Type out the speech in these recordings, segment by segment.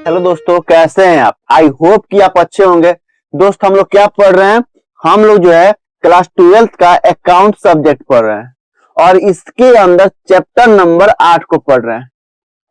Hello दोस्तों, कैसे हैं आप? आई होप कि आप अच्छे होंगे। दोस्त, हम लोग क्या पढ़ रहे हैं? हम लोग जो है क्लास 12th का अकाउंट सब्जेक्ट पढ़ रहे हैं और इसके अंदर चैप्टर नंबर 8 को पढ़ रहे हैं।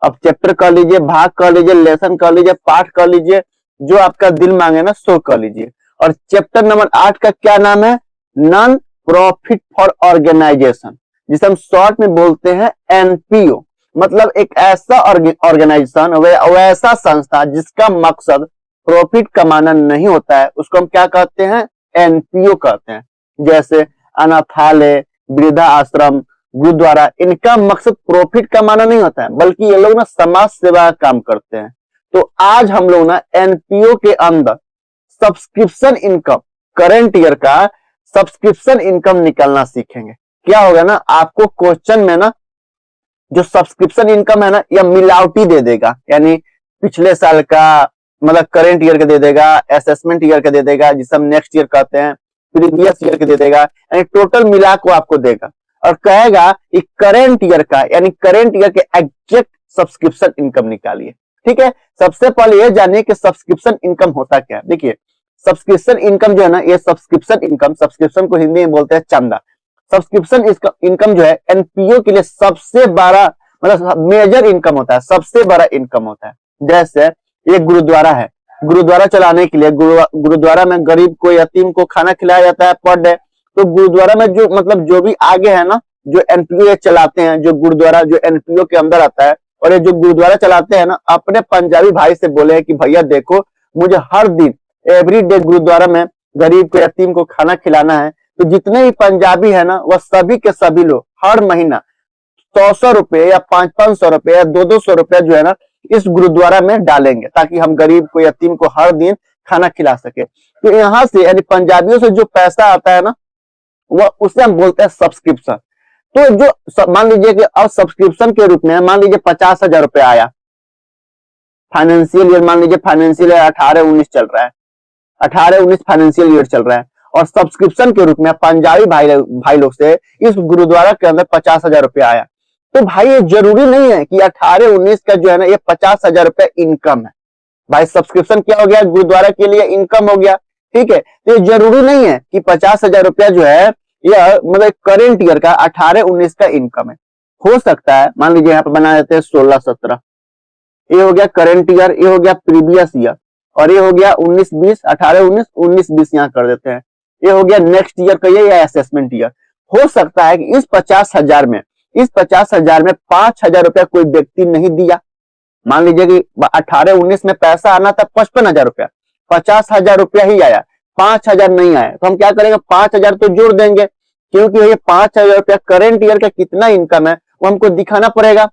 अब चैप्टर कर लीजिए, भाग कर लीजिए, लेसन कर लीजिए, पाठ कर लीजिए, जो आपका दिल मांगे ना सो कर लीजिए। और चैप्टर नंबर 8 का क्या नाम है? नॉन प्रॉफिट फॉर ऑर्गेनाइजेशन, जिसे हम शॉर्ट में बोलते हैं एनपीओ। मतलब एक ऐसा ऑर्गेनाइजेशन, वैसा संस्था जिसका मकसद प्रॉफिट कमाना नहीं होता है, उसको हम क्या कहते हैं? एनपीओ कहते हैं। जैसे अनाथालय, वृद्धा आश्रम, गुरुद्वारा, इनका मकसद प्रॉफिट कमाना नहीं होता है, बल्कि ये लोग ना समाज सेवा का काम करते हैं। तो आज हम लोग ना एनपीओ के अंदर सब्सक्रिप्शन इनकम, करंट ईयर का सब्सक्रिप्शन इनकम निकालना सीखेंगे। क्या होगा ना, आपको क्वेश्चन में ना जो सब्सक्रिप्शन इनकम है ना, यह मिलावटी दे देगा। यानी पिछले साल का, मतलब करंट ईयर का दे देगा, असेसमेंट ईयर का दे देगा, जिसे हम नेक्स्ट ईयर कहते हैं, प्रीवियस ईयर का दे देगा, यानी टोटल मिला को आपको देगा और कहेगा कि करंट ईयर का, यानी करंट ईयर के एग्जैक्ट सब्सक्रिप्शन इनकम निकालिए। ठीक है, सबसे पहले यह जानिए कि सब्सक्रिप्शन इनकम होता क्या है। देखिए, सब्सक्रिप्शन इनकम जो है ना, ये सब्सक्रिप्शन इनकम, सब्सक्रिप्शन को हिंदी में बोलते हैं चंदा। सब्सक्रिप्शन इनकम जो है एनपीओ के लिए सबसे बड़ा, मतलब मेजर इनकम होता है, सबसे बड़ा इनकम होता है। जैसे एक गुरुद्वारा है, गुरुद्वारा चलाने के लिए गुरुद्वारा में गरीब को, यतीम को खाना खिलाया जाता है पर डे। तो गुरुद्वारा में जो, मतलब जो भी आगे है ना, जो एनपीओ चलाते हैं, जो गुरुद्वारा जो एनपीओ के अंदर आता है, और ये जो गुरुद्वारा चलाते हैं ना, अपने पंजाबी भाई से बोले कि भैया देखो, मुझे हर दिन एवरी डे गुरुद्वारा में गरीब को, यतीम को खाना खिलाना है। तो जितने भी पंजाबी है ना, वह सभी के सभी लोग हर महीना 100 रुपए या 500 रुपए या 200 रुपए जो है ना, इस गुरुद्वारा में डालेंगे, ताकि हम गरीब को, यतीम को हर दिन खाना खिला सके। तो यहाँ से, यानी पंजाबियों से जो पैसा आता है ना, वह उसे हम बोलते हैं सब्सक्रिप्शन। तो जो मान लीजिए कि अब सब्सक्रिप्शन के रूप में मान लीजिए 50,000 रुपए आया, फाइनेंशियल ईयर, मान लीजिए फाइनेंशियल ईयर 18-19 चल रहा है, 18-19 फाइनेंशियल ईयर चल रहा है, और सब्सक्रिप्शन के रूप में पंजाबी भाई लोग से इस गुरुद्वारा के अंदर 50,000 रुपए आया। तो भाई ये जरूरी नहीं है कि 18-19 का जो है ना, ये 50,000 रुपए इनकम है। भाई सब्सक्रिप्शन क्या हो गया? गुरुद्वारा के लिए इनकम हो गया। ठीक है, तो ये जरूरी नहीं है कि 50,000 रुपया जो है यह, मतलब करेंट ईयर का 18-19 का इनकम है। हो सकता है, मान लीजिए यहाँ पर बना देते हैं 16-17, ये हो गया करंट ईयर, ये हो गया प्रीवियस ईयर, और ये हो गया 19-20, 18-19, 19-20 यहाँ कर देते हैं, ये हो गया नेक्स्ट ईयर का ये, या असेसमेंट ईयर। हो सकता है कि इस 50,000 में, 5,000 रुपया कोई व्यक्ति नहीं दिया। मान लीजिए कि 18-19 में पैसा आना था 55,000 रुपया, 50,000 रुपया ही आया, 5,000 नहीं आया। तो हम क्या करेंगे? 5,000 तो जोड़ देंगे, क्योंकि ये 5,000 रुपया करेंट ईयर का कितना इनकम है वो हमको दिखाना पड़ेगा।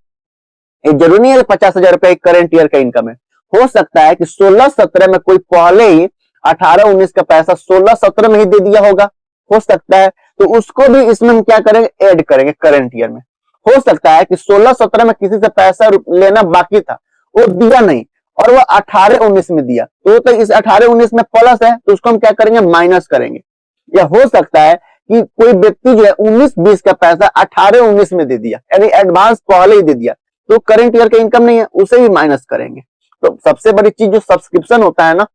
ये जरूरी नहीं है 50,000 रुपया करंट ईयर का इनकम है। हो सकता है कि 16-17 में कोई पहले ही 18-19 का पैसा 16-17 में ही दे दिया होगा, हो सकता है। तो उसको भी इसमें हम क्या करेंगे? ऐड करेंगे करंट ईयर में। हो सकता है कि 16-17 में किसी से पैसा लेना बाकी था, वो दिया नहीं, और वो 18-19 में दिया, तो इस 18-19 में प्लस है, तो उसको हम क्या करेंगे? माइनस करेंगे। या हो सकता है कि कोई व्यक्ति जो है 19-20 का पैसा 18-19 में दे दिया, यानी एडवांस पहले ही दे दिया, तो करंट ईयर का इनकम नहीं है, उसे भी माइनस करेंगे। तो सबसे बड़ी चीज जो सब्सक्रिप्शन होता है ना,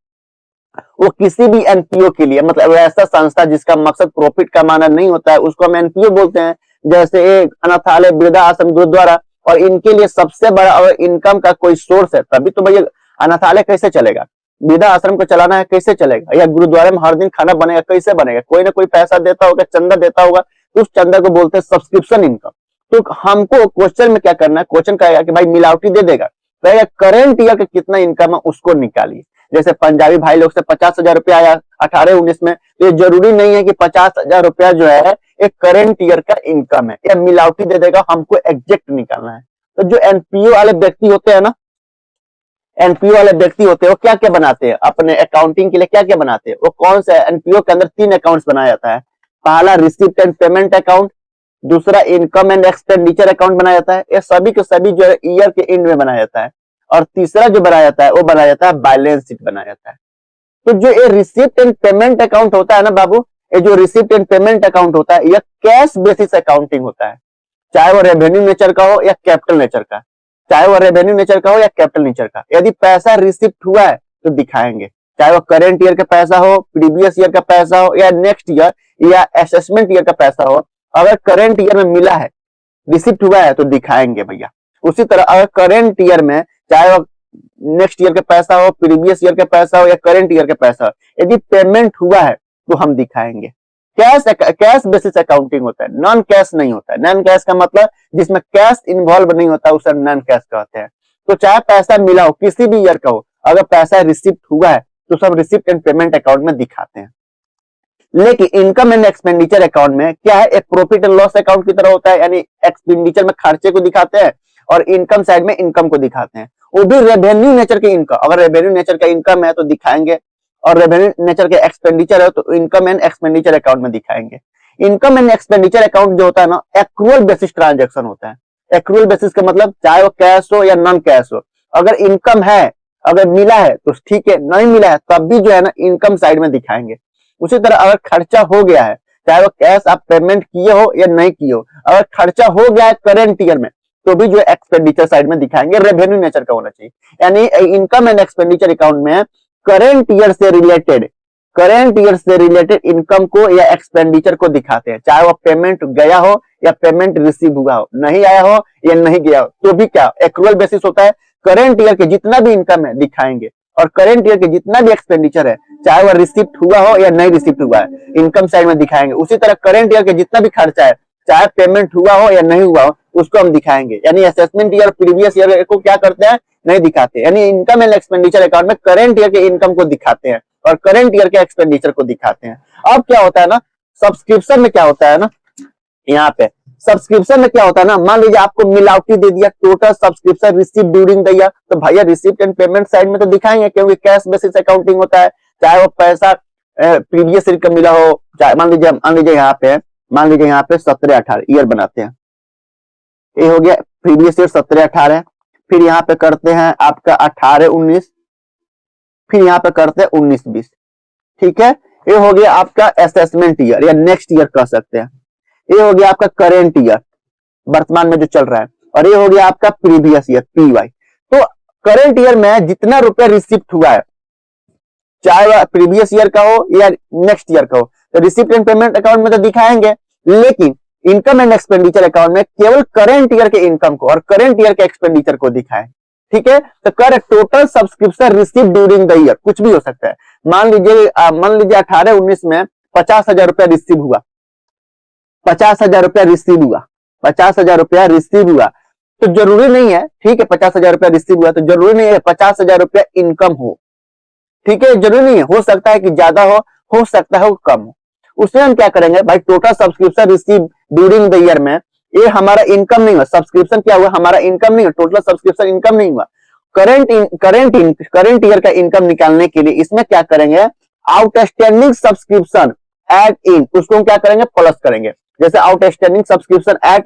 वो किसी भी एनपीओ के लिए, मतलब ऐसा संस्था जिसका मकसद प्रॉफिट कमाना नहीं होता है, उसको हम एनपीओ बोलते हैं। जैसे एक अनाथालय, वृद्धा आश्रम, गुरुद्वारा, और इनके लिए सबसे बड़ा अगर इनकम का कोई सोर्स है, तभी तो भैया अनाथालय कैसे चलेगा, वृद्धा आश्रम को चलाना है कैसे चलेगा, या गुरुद्वारे में हर दिन खाना बनेगा कैसे बनेगा? कोई ना कोई पैसा देता होगा, चंदा देता होगा, तो उस चंदा को बोलते हैं सब्सक्रिप्शन इनकम। तो हमको क्वेश्चन में क्या करना है? क्वेश्चन कहेगा कि भाई मिलावटी दे देगा, कहेगा करंट ईयर का कितना इनकम है उसको निकालिए। जैसे पंजाबी भाई लोग से 50,000 रुपया आया 18-19 में, तो ये जरूरी नहीं है कि 50,000 रुपया जो है एक करंट ईयर का इनकम है, या मिलावटी दे देगा, हमको एग्जैक्ट निकालना है। तो जो एनपीओ वाले व्यक्ति होते हैं ना, एनपीओ वाले व्यक्ति होते हैं, वो क्या क्या बनाते हैं अपने अकाउंटिंग के लिए? क्या क्या बनाते हैं वो? कौन सा एनपीओ के अंदर 3 अकाउंट्स बनाया जाता है। पहला रिसिप्ट एंड पेमेंट अकाउंट, दूसरा इनकम एंड एक्सपेंडिचर अकाउंट बनाया जाता है, ये सभी के सभी जो है ईयर के एंड में बनाया जाता है। और तीसरा जो बनाया जाता है वो बनाया जाता है बैलेंस शीट बनाया जाता है। तो जो ये रिसिप्ट एंड पेमेंट अकाउंट होता है ना बाबू, ये जो रिसिप्ट एंड पेमेंट अकाउंट होता है, यह कैश बेसिस अकाउंटिंग होता है, चाहे वो रेवेन्यू नेचर का हो या कैपिटल नेचर का। चाहे वो रेवेन्यू नेचर का हो या कैपिटल नेचर का। यदि पैसा रिसिप्ट हुआ है तो दिखाएंगे, चाहे वो करंट ईयर का पैसा हो, प्रीवियस ईयर का पैसा हो या नेक्स्ट ईयर या असेसमेंट ईयर का पैसा हो। अगर करंट ईयर में मिला है, रिसिप्ट हुआ है तो दिखाएंगे भैया। उसी तरह अगर करंट ईयर में चाहे वो नेक्स्ट ईयर का पैसा हो, प्रीवियस ईयर का पैसा हो या करंट ईयर का पैसा हो, यदि पेमेंट हुआ है तो हम दिखाएंगे। कैश बेसिस अकाउंटिंग होता है, नॉन कैश नहीं होता है। नॉन कैश का मतलब जिसमें कैश इन्वॉल्व नहीं होता उसे नॉन कैश कहते हैं। तो चाहे पैसा मिला हो, किसी भी ईयर का हो, अगर पैसा रिसिप्ट हुआ है तो सब रिसिप्ट एंड पेमेंट अकाउंट में दिखाते हैं। लेकिन इनकम एंड एक्सपेंडिचर अकाउंट में क्या है, एक प्रॉफिट एंड लॉस अकाउंट की तरह होता है, यानी एक्सपेंडिचर में खर्चे को दिखाते हैं और इनकम साइड में इनकम को दिखाते हैं। वो भी रेवेन्यू नेचर के इनकम, अगर रेवेन्यू नेचर का इनकम है तो दिखाएंगे, और रेवेन्यू नेचर के एक्सपेंडिचर है तो इनकम एंड एक्सपेंडिचर अकाउंट में दिखाएंगे। इनकम एंड एक्सपेंडिचर अकाउंट जो होता है ना, एक्रूअल बेसिस ट्रांजेक्शन होता है। एक्रूअल बेसिस का मतलब चाहे वो कैश हो या नॉन कैश हो, अगर इनकम है, अगर मिला है तो ठीक है, नहीं मिला है तब भी जो है ना इनकम साइड में दिखाएंगे। उसी तरह अगर खर्चा हो गया है, चाहे वो कैश आप पेमेंट किए हो या नहीं किए हो, अगर खर्चा हो गया है करंट ईयर में तो भी जो एक्सपेंडिचर साइड में दिखाएंगे, रेवेन्यू नेचर का होना चाहिए। यानी इनकम एंड एक्सपेंडिचर अकाउंट में करंट ईयर से रिलेटेड इनकम को या एक्सपेंडिचर को दिखाते हैं, चाहे वो पेमेंट गया हो या पेमेंट रिसीव हुआ हो, नहीं आया हो या नहीं गया हो, तो भी क्या एक्रूअल बेसिस होता है। करंट ईयर के जितना भी इनकम है दिखाएंगे, और करंट ईयर के जितना भी एक्सपेंडिचर है, चाहे वह रिसिप्ट हुआ हो या नहीं रिसिप्ट हुआ है, इनकम साइड में दिखाएंगे। उसी तरह करंट ईयर के जितना भी खर्चा है, चाहे पेमेंट हुआ हो या नहीं हुआ हो, उसको हम दिखाएंगे। यानी असेसमेंट ईयर, प्रीवियस ईयर को क्या करते हैं, नहीं दिखाते। यानी इनकम एंड एक्सपेंडिचर अकाउंट में करंट ईयर के इनकम को दिखाते हैं और करंट ईयर के एक्सपेंडिचर को दिखाते हैं। अब क्या होता है ना, सब्सक्रिप्शन में क्या होता है ना, यहाँ पे सब्सक्रिप्शन में क्या होता है ना, मान लीजिए आपको मिलावटी दे दिया, total subscription receive during the year, तो भैया रिसिप्ट एंड पेमेंट साइड में तो दिखाएंगे, क्योंकि कैश बेसिस अकाउंटिंग होता है। चाहे वो पैसा प्रीवियस ईयर का मिला हो, चाहे मान लीजिए यहाँ पे 17-18 ईयर बनाते हैं, ये हो गया प्रीवियस ईयर 17-18, फिर यहाँ पे करते हैं आपका 18-19, फिर यहाँ पे करते हैं 19-20, ठीक है। ये हो गया आपका असेसमेंट ईयर या नेक्स्ट ईयर कह सकते हैं। ये हो गया आपका करेंट ईयर, वर्तमान में जो चल रहा है, और ये हो गया आपका प्रीवियस ईयर, पीवाई। तो करेंट ईयर में जितना रुपया रिसिप्ट हुआ है, चाहे वह प्रीवियस ईयर का हो या नेक्स्ट ईयर का हो, तो रिसिप्ट एंड पेमेंट अकाउंट में तो दिखाएंगे। लेकिन इनकम एंड एक्सपेंडिचर अकाउंट में केवल करंट ईयर के इनकम को और करंट ईयर के एक्सपेंडिचर को दिखाएं, ठीक है। तो कर total subscription receive during the year, कुछ भी हो सकता है। मान लीजिए 18-19 में 50,000 रुपया रिसीव हुआ, 50,000 रुपया रिसीव हुआ, 50,000 रुपया रिसीव हुआ, तो जरूरी नहीं है, ठीक है, 50,000 रुपया रिसीव हुआ तो जरूरी नहीं है 50,000 रुपया इनकम हो, ठीक है, जरूरी नहीं है, हो सकता है कि ज्यादा हो सकता है वो कम हो। उसमें हम क्या करेंगे भाई, total subscription receive during the year में ये हमारा इनकम नहीं हुआ, सब्सक्रिप्शन क्या हुआ, हमारा इनकम नहीं हुआ, टोटल सब्सक्रिप्शन इनकम नहीं हुआ। करंट ईयर का इनकम निकालने के लिए इसमें क्या करेंगे, आउटस्टैंडिंग सब्सक्रिप्शन एड इन, उसको हम क्या करेंगे, प्लस करेंगे। जैसे outstanding subscription at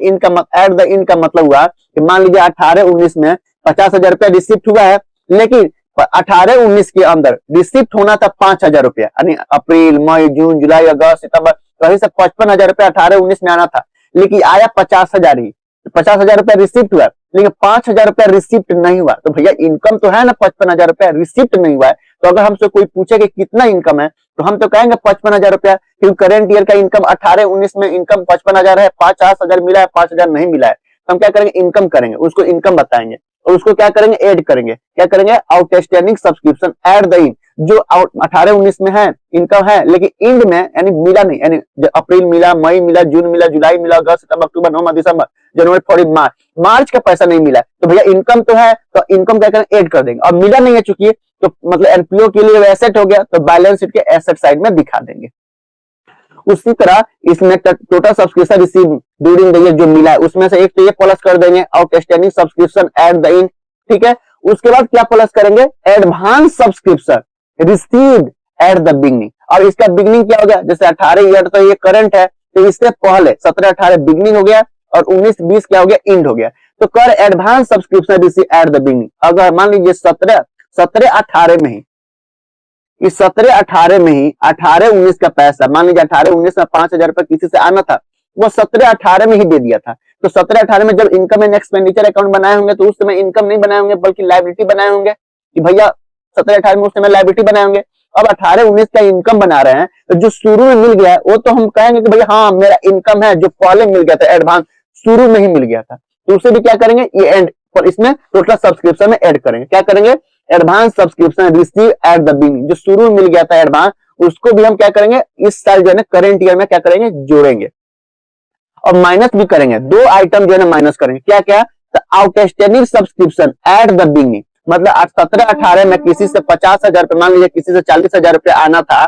the end का मतलब हुआ कि मान लीजिए 18-19 में 50,000 रुपया रिसिप्ट हुआ है, लेकिन 18-19 के अंदर रिसिप्ट होना था 5,000 रुपया, यानी अप्रैल, मई, जून, जुलाई, अगस्त, सितंबर, कहीं से 55,000 रुपया 18-19 में आना था, लेकिन आया 50,000 ही। 50,000 रुपया रिसिप्ट हुआ, लेकिन 5,000 रुपया रिसिप्ट नहीं हुआ, तो भैया इनकम तो है ना 55,000 रुपया, रिसिप्ट नहीं हुआ है। तो अगर हमसे कोई पूछे कि कितना इनकम है, तो हम तो कहेंगे 55,000 रुपया, क्योंकि करंट ईयर का इनकम 18-19 में इनकम 55,000 है, 50,000 मिला है, 5,000 नहीं मिला है, तो हम क्या करेंगे, इनकम करेंगे, उसको इनकम बताएंगे और उसको क्या करेंगे, ऐड करेंगे। क्या करेंगे, outstanding subscription at the end, जो 18-19 में है इनकम है, लेकिन इंड में यानी मिला नहीं, यानी अप्रैल मिला, मई मिला, जून मिला, जुलाई मिला, अगस्त, सितंबर, अक्टूबर, नवंबर, दिसंबर, जनवरी, फरवरी, मार्च का पैसा नहीं मिला, तो भैया इनकम तो है, तो इनकम क्या करेंगे, ऐड कर देंगे। और मिला नहीं है चूंकि, तो मतलब एनपीओ के लिए एसेट हो गया, तो बैलेंस शीट के एसेट साइड में दिखा देंगे। उसी तरह इसमें total subscription receive during the year जो मिला है, उसमें से एक तो ये प्लस कर देंगे, outstanding subscription at the in, ठीक है। उसके बाद क्या प्लस करेंगे, advance subscription received at the beginning. और इसका बिगनिंग क्या हो गया, जैसे 18 ईयर तो ये करंट है, तो इससे पहले 17-18 बिगनिंग हो गया और 19-20 क्या हो गया, इंड हो गया। तो कर advance subscription receive at the beginning. अगर मान लीजिए 17-18 में ही, इस 17-18 में ही 18-19 का पैसा, मान लीजिए 18-19 में 5,000 रुपए किसी से आना था, वो 17-18 में ही दे दिया था, तो 17-18 में जब इनकम एंड एक्सपेंडिचर अकाउंट बनाए होंगे तो उस समय इनकम नहीं बनाए होंगे बल्कि लायबिलिटी बनाए होंगे कि भैया 17-18 में उस समय लायबिलिटी बनाए होंगे। अब 18-19 का इनकम बना रहे हैं तो जो शुरू में मिल गया है वो तो हम कहेंगे कि भैया हाँ मेरा इनकम है, जो पहले मिल गया था एडवांस शुरू में ही मिल गया था, तो उसे भी क्या करेंगे ये एंड और इसमें टोटल सब्सक्रिप्शन में ऐड करेंगे। क्या करेंगे, advance subscription receive at the beginning, जो शुरू में मिल गया था एडवांस उसको भी हम क्या करेंगे इस साल जो है ना करंट ईयर में क्या करेंगे जोड़ेंगे और माइनस भी करेंगे। दो आइटम जो है ना माइनस करेंगे, क्या क्या, तो outstanding subscription at the beginning, मतलब 17-18 में किसी से 50,000 रुपए, मान लीजिए किसी से 40,000 रुपए आना था,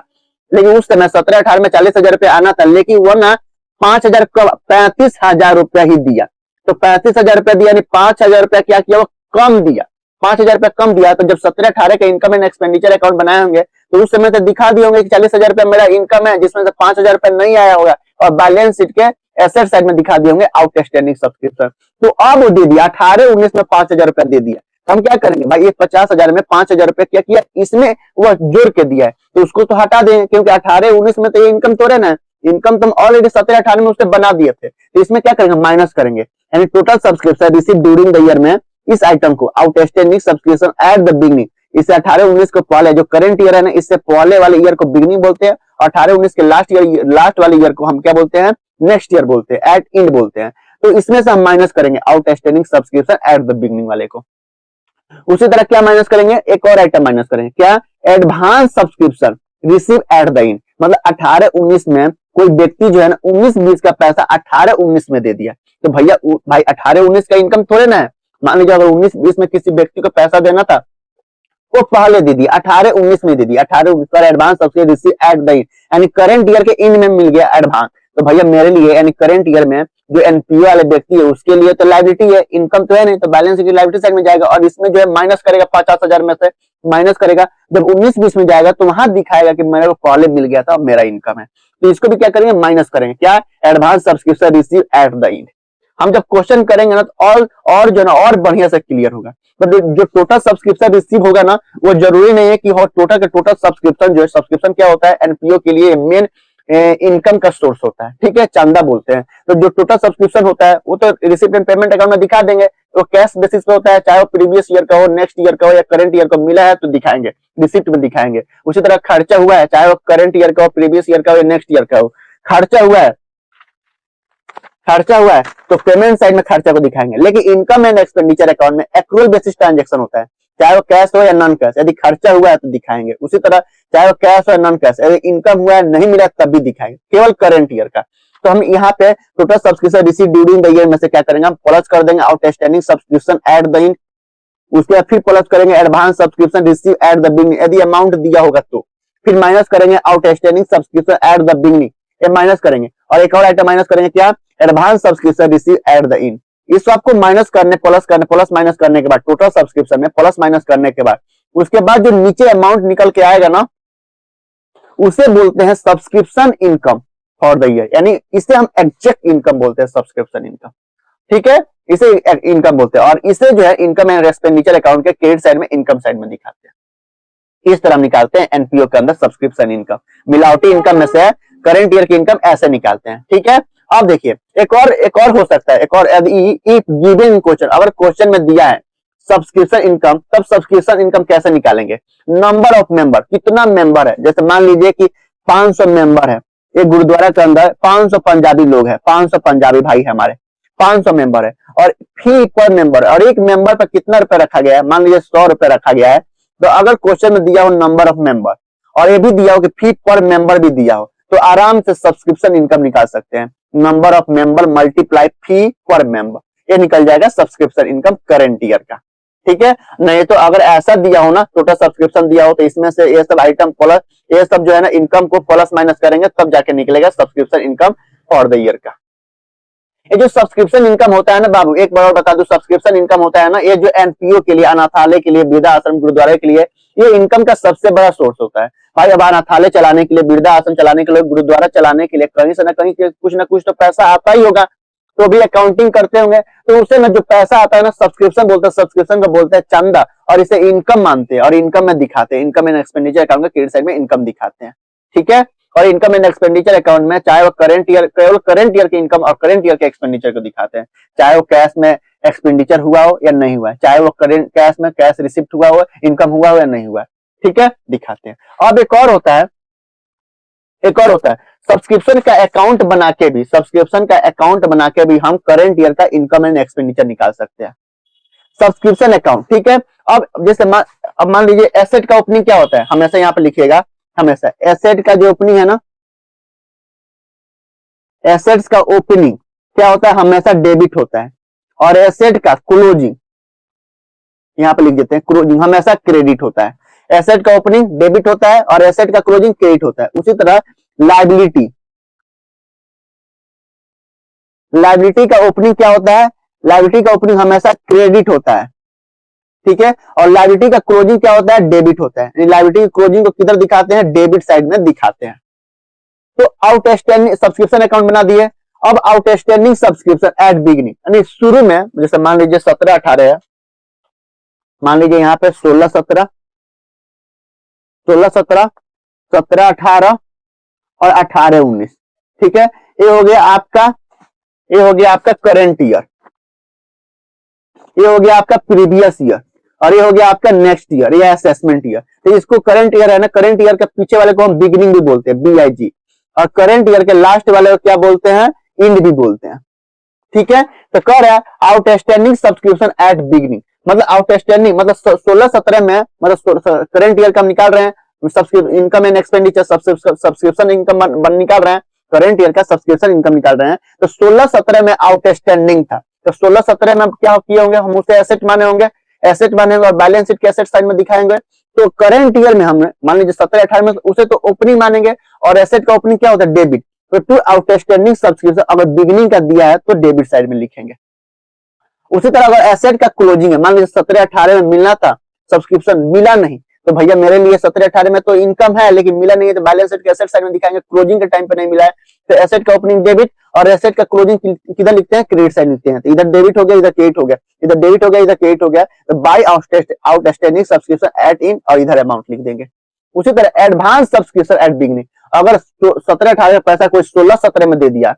लेकिन उस समय 17-18 में 40,000 रुपए आना था, लेकिन वो ना 5,000 35,000 रुपया ही दिया। तो 35,000 रुपया दिया, 5,000 रुपया क्या किया, वो कम दिया, 5,000 रुपया कम दिया। तो जब 17-18 का इनकम एंड एक्सपेंडिचर अकाउंट बनाए होंगे तो उस समय तो दिखा दिए होंगे कि 40,000 रुपया मेरा इनकम है, जिसमें से 5,000 रुपया नहीं आया होगा, और बैलेंस शीट के एसेट साइड में दिखा दिए होंगे आउटस्टैंडिंग सब्सक्रिप्शन। तो अब वो दे दिया 18-19 में 5,000 रुपया दे दिया, हम क्या करेंगे भाई, ये 50,000 में 5,000 रुपया क्या किया, इसमें वो जोड़ के दिया है तो उसको तो हटा दें, क्योंकि 18-19 में तो ये इनकम तो रहना है, इनकम तुम ऑलरेडी 17-18 में उससे बना दिए थे, तो इसमें क्या करेंगे माइनस करेंगे, यानी total subscription receive during the year में इस आइटम को outstanding subscription at the beginning, इससे 18-19 को पहले जो करंट ईयर है ना इससे पहले वाले ईयर को बिगिनिंग बोलते हैं, 18-19 के लास्ट वाले ईयर को हम क्या बोलते हैं, नेक्स्ट ईयर बोलते हैं, एट एंड बोलते हैं। तो इसमें से हम माइनस करेंगे outstanding subscription at the beginning वाले को। उसी तरह क्या माइनस करेंगे, एक और आइटम माइनस करेंगे, क्या, advance subscription receive at the end, मतलब 18-19 में कोई व्यक्ति जो है ना 19-20 का पैसा 18-19 में दे दिया, तो भैया भाई 18-19 का इनकम थोड़े ना है, मान लीजिए अगर 19-20 में किसी व्यक्ति को पैसा देना था वो पहले दे दिया, 18-19 में दे दिया, 18-19 पर advance subsidy receive at the end, यानी करंट ईयर के एंड में मिल गया एडवांस, तो भैया मेरे लिए यानी करंट ईयर में जो एनपीओ वाले व्यक्ति है उसके लिए तो लायबिलिटी है, इनकम तो है नहीं, तो बैलेंस शीट लायबिलिटी साइड में जाएगा और इसमें जो है माइनस करेगा 50,000 में से माइनस करेगा, जब 19-20 में जाएगा तो वहां दिखाएगा कि मेरे को पहले मिल गया था मेरा इनकम है, तो इसको भी क्या करेंगे माइनस करेंगे, क्या, advance subscription receive at the end. हम जब क्वेश्चन करेंगे ना तो और जो ना और बढ़िया से क्लियर होगा, तो जो टोटल सब्सक्रिप्शन रिसीव होगा ना वो जरूरी नहीं है कि टोटल का टोटल सब्सक्रिप्शन, जो है सब्सक्रिप्शन क्या होता है एनपीओ के लिए मेन इनकम का सोर्स होता है, ठीक है, चंदा बोलते हैं, तो जो टोटल सब्सक्रिप्शन होता है वो तो रिसिप्ट एंड पेमेंट अकाउंट में दिखा देंगे, वो कैश बेसिस पे होता है, चाहे वो प्रीवियस ईयर का हो, नेक्स्ट ईयर का हो या करंट ईयर को मिला है तो दिखाएंगे, रिसिप्ट में दिखाएंगे। उसी तरह खर्चा हुआ है, चाहे वो करंट ईयर का हो, प्रीवियस ईयर का हो या नेक्स्ट ईयर का हो, खर्चा हुआ है तो पेमेंट साइड में खर्चा को दिखाएंगे, लेकिन इनकम एंड एक्सपेंडिचर अकाउंट में एक्रूअल बेसिस ट्रांजैक्शन होता है, चाहे वो कैश हो या नॉन कैश, यदि खर्चा हुआ है तो दिखाएंगे, उसी तरह चाहे वो कैश हो या नॉन कैश, यदि इनकम हुआ है नहीं मिला तब भी दिखाएंगे, केवल करंट ईयर का। तो हम यहाँ पे total subscription receive during the year में से क्या करेंगे, हम प्लस कर देंगे outstanding subscription at the end, उसके बाद फिर प्लस करेंगे advance subscription receive at the beginning, यदि अमाउंट दिया होगा तो फिर माइनस करेंगे outstanding subscription at the beginning, ये माइनस करेंगे, और एक और आइटम माइनस करेंगे, क्या, advance subscription receive at the end. इसको आपको माइनस करने प्लस माइनस करने के बाद टोटल सब्सक्रिप्शन में प्लस माइनस करने के बाद उसके बाद जो नीचे अमाउंट निकल के आएगा ना उसे बोलते हैं subscription income for the year, यानी इसे हम एग्जैक्ट इनकम बोलते हैं, सब्सक्रिप्शन इनकम, ठीक है, इसे इनकम बोलते हैं, और इसे जो है इनकम एंड एक्सपेंडिचर अकाउंट के क्रेडिट साइड में इनकम साइड में दिखाते हैं। इस तरह हम निकालते हैं एनपीओ के अंदर सब्सक्रिप्शन इनकम, मिलावटी इनकम में से करंट ईयर की इनकम ऐसे निकालते हैं, ठीक है। अब देखिए एक और हो सकता है, एक और गिवन क्वेश्चन, अगर क्वेश्चन में दिया है सब्सक्रिप्शन इनकम, तब सब्सक्रिप्शन इनकम कैसे निकालेंगे, नंबर ऑफ मेंबर, कितना मेंबर है, जैसे मान लीजिए कि 500 मेंबर है, एक गुरुद्वारा के अंदर 500 पंजाबी लोग हैं, 500 पंजाबी भाई है हमारे, 500 मेंबर है, और फी पर मेंबर, और एक मेंबर पर कितना रुपए रखा गया है, मान लीजिए 100 रुपए रखा गया है, तो अगर क्वेश्चन में दिया हो नंबर ऑफ मेंबर और ये भी दिया हो कि फी पर मेंबर भी दिया हो, तो आराम से सब्सक्रिप्शन इनकम निकाल सकते हैं, नंबर ऑफ मेंबर मल्टीप्लाई फी पर मेंबर, ये निकल जाएगा सब्सक्रिप्शन इनकम करंट ईयर का, ठीक है। नहीं तो अगर ऐसा दिया हो ना, टोटल सब्सक्रिप्शन दिया हो तो इसमें से ये सब आइटम प्लस, ये सब जो है ना इनकम को प्लस माइनस करेंगे तब जाके निकलेगा subscription income for the year का। ये जो सब्सक्रिप्शन इनकम होता है ना बाबू, एक बार और बता दूं, सब्सक्रिप्शन इनकम होता है ना, ये जो एनपीओ के लिए, अनाथालय के लिए, वृद्धा आश्रम गुरुद्वारे के लिए ये इनकम का सबसे बड़ा सोर्स होता है। भाई अब अनाथालय चलाने के लिए, वृद्धा आश्रम चलाने के लिए, गुरुद्वारा चलाने के लिए कहीं से ना कहीं कुछ ना कुछ तो पैसा आता ही होगा, तो भी अकाउंटिंग करते होंगे, तो उससे ना जो पैसा आता है ना सब्सक्रिप्शन बोलते हैं, सब्सक्रिप्शन को बोलते हैं चंदा, और इसे इनकम मानते हैं और इनकम में दिखाते हैं, इनकम एंड एक्सपेंडिचर अकाउंट के क्रेडिट साइड में इनकम दिखाते हैं, ठीक है। और इनकम एंड एक्सपेंडिचर अकाउंट में चाहे वो करंट ईयर, केवल करंट ईयर के इनकम और करंट ईयर के एक्सपेंडिचर को दिखाते हैं, चाहे वो कैश में एक्सपेंडिचर हुआ हो या नहीं हुआ है, चाहे वो करंट कैश में कैश रिसिप्ट हुआ हो, इनकम हुआ हो या नहीं हुआ है, ठीक है, दिखाते हैं। अब एक और होता है सब्सक्रिप्शन का अकाउंट बना के भी, हम करंट ईयर का इनकम एंड एक्सपेंडिचर निकाल सकते हैं, सब्सक्रिप्शन अकाउंट, ठीक है। अब जैसे अब मान लीजिए एसेट का ओपनिंग क्या होता है, हमेशा यहाँ पे लिखिएगा, हमेशा एसेट का जो ओपनिंग है ना, एसेट्स का ओपनिंग क्या होता है, हमेशा डेबिट होता है, और एसेट का क्लोजिंग यहाँ पे लिख देते हैं, क्लोजिंग हमेशा क्रेडिट होता है। एसेट का ओपनिंग डेबिट होता है और एसेट का क्लोजिंग क्रेडिट होता है। उसी तरह लायबिलिटी का ओपनिंग क्या होता है, लायबिलिटी का ओपनिंग हमेशा क्रेडिट होता है, ठीक है, और लायबिलिटी का क्लोजिंग क्या होता है, डेबिट होता है। लायबिलिटी की क्लोजिंग को किधर दिखाते हैं, डेबिट साइड में दिखाते हैं। तो आउटस्टैंडिंग सब्सक्रिप्शन अकाउंट बना दिए। अब आउटस्टैंडिंग सब्सक्रिप्शन एट बिगिनिंग, यानी शुरू में, जैसे मान लीजिए 17-18 है, मान लीजिए यहाँ पे 16-17, 16-17, 17-18 और 18-19, ठीक है। ये हो गया आपका करंट ईयर, ये हो गया आपका प्रीवियस ईयर, और ये हो गया आपका नेक्स्ट ईयर या असेसमेंट ईयर। तो इसको करंट ईयर है ना, करंट ईयर के पीछे वाले को हम बिगिनिंग भी बोलते हैं, BIG, और करंट ईयर के लास्ट वाले को क्या बोलते हैं, इंड भी बोलते हैं, ठीक है। तो कह रहा है आउटस्टैंडिंग सब्सक्रिप्शन एट बिगिनिंग, मतलब आउटस्टैंडिंग मतलब 16-17 में, मतलब करंट ईयर का हम निकाल रहे हैं, income and expenditure subscription income निकाल रहे हैं, करंट ईयर का सब्सक्रिप्शन इनकम निकाल रहे हैं। तो 16-17 में आउटस्टैंडिंग था, तो 16-17 में क्या किए होंगे, हम उसे एसेट माने होंगे और बैलेंस शीट के एसेट साइड में दिखाएंगे। तो करंट ईयर में हमने मान लीजिए 17-18 में उसे तो ओपनिंग मानेंगे, और एसेट का ओपनिंग क्या होता है, डेबिट। तो टू आउटस्टैंडिंग सब्सक्रिप्शन अगर बिगिनिंग का दिया है तो डेबिट साइड में लिखेंगे। उसी तरह अगर एसेट का क्लोजिंग है, मान लीजिए 17-18 में मिलना था, सब्सक्रिप्शन मिला नहीं, तो भैया मेरे लिए 17-18 में तो इनकम है लेकिन मिला नहीं है, तो बैलेंस शीट के एसेट साइड में दिखाएंगे, क्लोजिंग के टाइम पे नहीं मिला है, तो एसेट का ओपनिंग डेबिट और एसेट का क्लोजिंग किधर लिखते हैं, क्रेडिट साइड लिखते हैं। तो इधर डेबिट हो गया, इधर क्रेडिट हो गया, इधर डेबिट हो गया, इधर क्रेडिट हो गया। तो बाय आउटस्टैंडिंग सब्सक्रिप्शन एट इन, और इधर अमाउंट लिख देंगे। उसी तरह एडवांस सब्सक्रिप्शन एट बिगिनिंग, अगर 17-18 पैसा कोई 16-17 में दे दिया,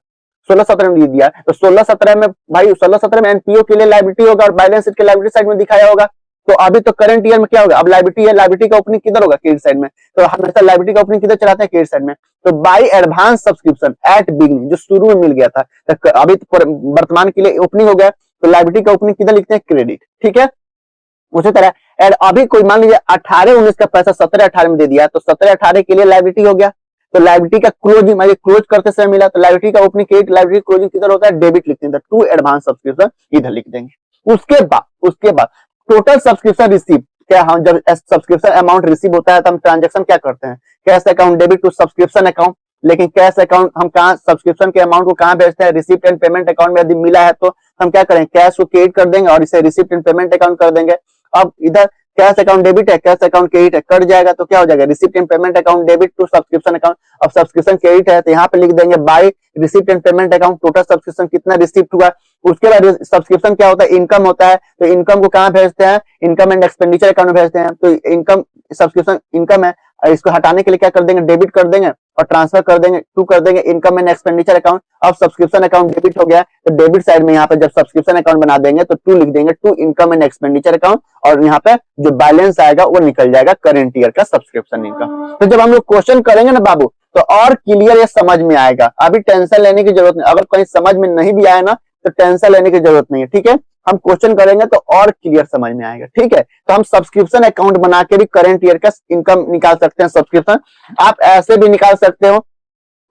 16-17 में दे दिया, तो 16-17 में भाई 16-17 में एनपीओ के लिए लायबिलिटी होगा और बैलेंस शीट के लायबिलिटी साइड में दिखाया होगा। तो अभी तो करंट ईयर में क्या होगा, अब लायबिलिटी है, लायबिलिटी का ओपनिंग किधर होगा, क्रेडिट साइड में, तो हमेशा लायबिलिटी का ओपनिंग किधर चलाते हैं, क्रेडिट साइड में। तो by advance subscription at beginning, जो शुरू में मिल गया था, तो अभी तो वर्तमान के लिए ओपनिंग हो गया, तो लायबिलिटी का ओपनिंग किधर लिखते हैं, क्रेडिट, ठीक है। उसी तरह अभी कोई मान लीजिए 18-19 का पैसा 17-18 में दे दिया, तो 17-18 के लिए लायबिलिटी हो गया, तो लायबिलिटी का क्लोजिंग क्लोज करते समय मिला, तो लायबिलिटी का ओपनिंग क्रेडिट, लायबिलिटी क्लोजिंग किधर होता है, डेबिट लिखते हैं, टू एडवांस सब्सक्रिप्शन इधर लिख देंगे। उसके बाद टोटल सब्सक्रिप्शन रिसीव, क्या हम जब सब्सक्रिप्शन अमाउंट रिसीव होता है तो हम ट्रांजेक्शन क्या करते हैं, cash account debit to subscription account, लेकिन कैश अकाउंट हम कहाँ, सब्सक्रिप्शन के अमाउंट को कहाँ भेजते हैं, रिसिप्ट एंड पेमेंट अकाउंट में यदि मिला है तो हम क्या करें, कैश को क्रेडिट कर देंगे और इसे रिसिप्ट एंड पेमेंट अकाउंट कर देंगे। अब इधर कैश अकाउंट डेबिट है, कैश अकाउंट क्रेडिट है, कट जाएगा तो क्या हो जाएगा, receipt and payment account debit to subscription account. अब सब्सक्रिप्शन क्रेडिट है तो यहाँ पे लिख देंगे by receipt and payment account, total subscription कितना रिसिप्ट हुआ। उसके बाद सब्सक्रिप्शन क्या होता है, इनकम होता है, तो इनकम को कहाँ भेजते हैं, इनकम एंड एक्सपेंडिचर अकाउंट में भेजते हैं। तो इनकम सब्सक्रिप्शन इनकम है, इसको हटाने के लिए क्या कर देंगे, डेबिट कर देंगे और ट्रांसफर कर देंगे टू कर देंगे इनकम एंड एक्सपेंडिचर अकाउंट। अब सब्सक्रिप्शन अकाउंट डेबिट हो गया, तो डेबिट साइड में यहाँ पे जब सब्सक्रिप्शन अकाउंट बना देंगे तो टू लिख देंगे, to income and expenditure account, और यहाँ पे जो बैलेंस आएगा वो निकल जाएगा करंट ईयर का सब्सक्रिप्शन इनकम। तो जब हम लोग क्वेश्चन करेंगे ना बाबू, तो और क्लियर ये समझ में आएगा, अभी टेंशन लेने की जरूरत नहीं। अगर कहीं समझ में नहीं भी आया ना तो टेंशन लेने की जरूरत नहीं है, ठीक है। हम क्वेश्चन करेंगे तो और क्लियर समझ में आएगा, ठीक है। तो हम सब्सक्रिप्शन अकाउंट बना के भी करंट ईयर का इनकम निकाल सकते हैं। सब्सक्रिप्शन आप ऐसे भी निकाल सकते हो,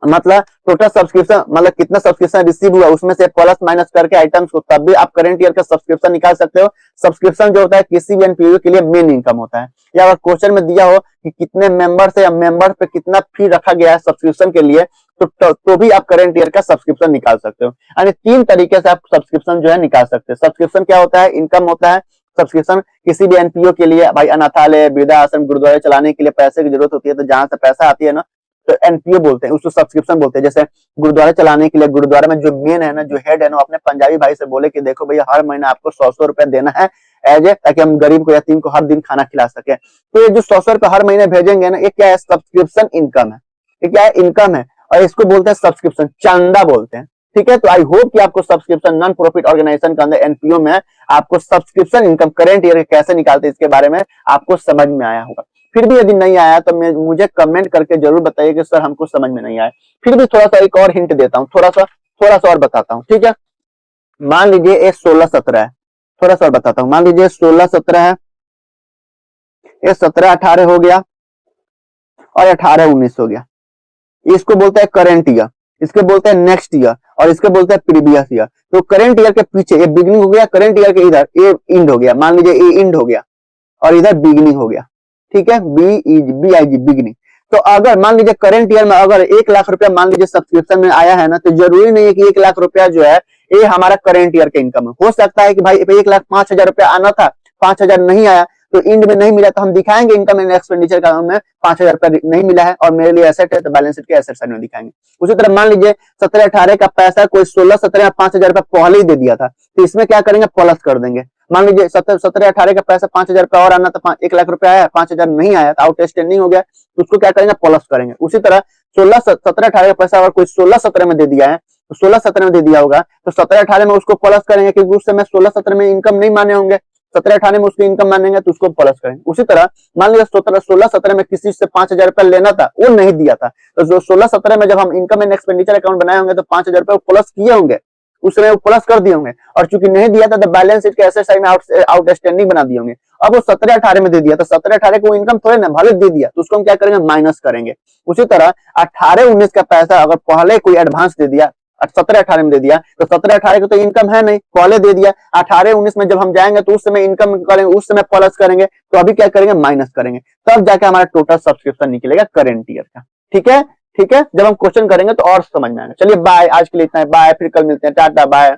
मतलब टोटल सब्सक्रिप्शन, मतलब कितना सब्सक्रिप्शन रिसीव हुआ उसमें से प्लस माइनस करके आइटम्स को, तब भी आप करंट ईयर का सब्सक्रिप्शन निकाल सकते हो। सब्सक्रिप्शन जो होता है किसी भी एनपीओ के लिए मेन इनकम होता है, या अगर क्वेश्चन में दिया हो कि कितने मेंबर से या मेंबर पे कितना फी रखा गया है सब्सक्रिप्शन के लिए, तो भी आप करंट ईयर का सब्सक्रिप्शन निकाल सकते हो। यानी 3 तरीके से आप सब्सक्रिप्शन जो है निकाल सकते हैं। सब्सक्रिप्शन क्या होता है, इनकम होता है। सब्सक्रिप्शन किसी भी एनपीओ के लिए, भाई अनाथालय, वृद्धा आश्रम, गुरुद्वारे चलाने के लिए पैसे की जरूरत होती है, तो जहां से पैसा आती है ना तो एनपीओ बोलते हैं, उसको सब्सक्रिप्शन बोलते हैं। जैसे गुरुद्वारा चलाने के लिए गुरुद्वारा में जो मेन है ना, जो हेड है ना, अपने पंजाबी भाई से बोले कि देखो भैया हर महीना आपको 100 रुपए देना है एज ए, ताकि हम गरीब को यतीम को हर दिन खाना खिला सके। तो ये जो 100 रुपए हर महीने भेजेंगे ना, ये क्या है, सब्सक्रिप्शन इनकम है। ये क्या है, इनकम है, और इसको बोलते हैं सब्सक्रिप्शन, चंदा बोलते हैं। ठीक है, तो आई होप कि आपको सब्सक्रिप्शन नॉन प्रॉफिट ऑर्गेनाइजेशन के अंदर एनपीओ में आपको सब्सक्रिप्शन इनकम करंट ईयर कैसे निकालते हैं इसके बारे में आपको समझ में आया होगा। फिर भी यदि नहीं आया तो मुझे कमेंट करके जरूर बताइए कि सर हमको समझ में नहीं आया। फिर भी थोड़ा सा एक और हिंट देता हूँ, थोड़ा सा और बताता हूँ। ठीक है, मान लीजिए ये 16-17 है, थोड़ा सा और बताता हूँ। मान लीजिए 16-17 है, ये 17-18 हो गया और 18-19 हो गया। इसको बोलते हैं करंट ईयर, इसके बोलते हैं नेक्स्ट ईयर, और इसके बोलते हैं प्रीवियस ईयर। तो करंट ईयर के पीछे ये बिगिनिंग हो गया, करंट ईयर के इधर ये इंड हो गया। मान लीजिए ये इंड हो गया और इधर बिगिनिंग हो गया। ठीक है, BIG बिगिनिंग। तो अगर मान लीजिए करंट ईयर में अगर 1 लाख रुपया मान लीजिए सब्सक्रिप्शन में आया है ना, तो जरूरी नहीं है कि 1 लाख रुपया जो है ये हमारा करंट ईयर का इनकम है। हो सकता है कि भाई 1,05,000 रुपया आना था, 5,000 नहीं आया, तो इंड में नहीं मिला, तो हम दिखाएंगे इनकम एंड एक्सपेंडिचर का में 5,000 रुपया नहीं मिला है और मेरे लिए एसेट है, तो बैलेंस शीट के एसेट साइड में दिखाएंगे। उसी तरह मान लीजिए 17-18 का पैसा कोई 16-17 या 5,000 रुपया पहले ही दे दिया था, तो इसमें क्या करेंगे, प्लस कर देंगे। मान लीजिए 17-18 का पैसा 5,000 रुपया और आना था, 1 लाख रुपया आया, 5,000 नहीं आया, तो आउटस्टैंडिंग हो गया, तो उसको क्या करेंगे, प्लस करेंगे। उसी तरह 17-18 का पैसा अगर कोई 16-17 में दे दिया है, तो 16-17 में दे दिया होगा, तो 17-18 में उसको प्लस करेंगे, क्योंकि उस समय 16-17 में इनकम नहीं माने होंगे, 17-18 में उसकी इनकम मानेंगे तो उसको प्लस करेंगे। उसी तरह मान लीजिए 16-17 में किसी से 5,000 रुपया लेना था, वो नहीं दिया था, तो जो 16-17 में जब हम इनकम एंड एक्सपेंडिचर अकाउंट बनाए होंगे तो 5,000 रुपया प्लस किए होंगे, उस समय वो प्लस कर दिए होंगे, और चूंकि नहीं दिया था तो बैलेंस शीट के एसेट साइड में आउटस्टैंडिंग बना दिए होंगे। अब वो 17-18 में दे दिया, तो 17-18 को इनकम थोड़े ना, भले दे दिया, तो उसको हम क्या करेंगे, माइनस करेंगे। उसी तरह 18-19 का पैसा अगर पहले कोई एडवांस दे दिया, 17-18 में दे दिया, तो 17-18 को तो इनकम है नहीं, पहले दे दिया। 18-19 में जब हम जाएंगे तो उस समय इनकम करेंगे, उस समय प्लस करेंगे, तो अभी क्या करेंगे, माइनस करेंगे, तब जाके हमारा टोटल सब्सक्रिप्शन निकलेगा करंट ईयर का। ठीक है, ठीक है, जब हम क्वेश्चन करेंगे तो और समझ में आएगा। चलिए बाय, आज के लिए इतना है, बाय, फिर कल मिलते हैं, टाटा बाय।